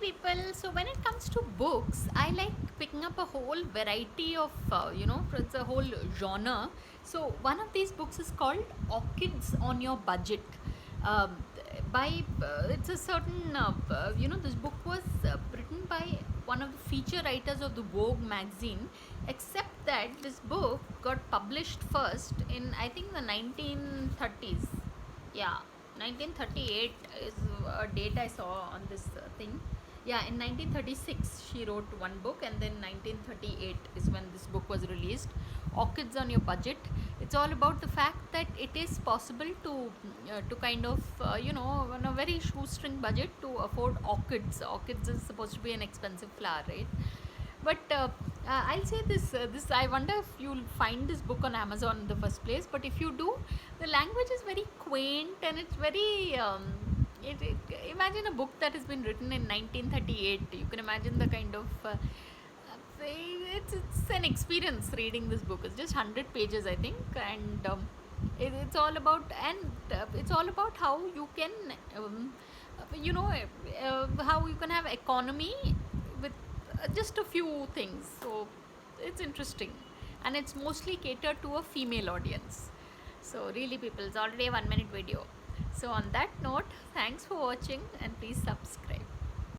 people, so when it comes to books, I like picking up a whole variety of, it's a whole genre. So one of these books is called Orchids on Your Budget. Um, by It's a certain, this book was written by one of the feature writers of the Vogue magazine, except that this book got published first in, I think, the 1930s. Yeah, 1938 is a date I saw on this thing. Yeah, in 1936 she wrote one book, and then 1938 is when this book was released. Orchids on Your Budget. It's all about the fact that it is possible to kind of on a very shoestring budget to afford orchids. Orchids is supposed to be an expensive flower, right? But I'll say this. This I wonder if you'll find this book on Amazon in the first place. But if you do, the language is very quaint and it's very. Imagine a book that has been written in 1938. You can imagine the kind of. It's an experience reading this book. It's just 100 pages, I think, and it's all about it's all about how you can, how you can have economy with just a few things. So it's interesting, and it's mostly catered to a female audience. So really, people, it's already a 1 minute video. So on that note, thanks for watching and please subscribe.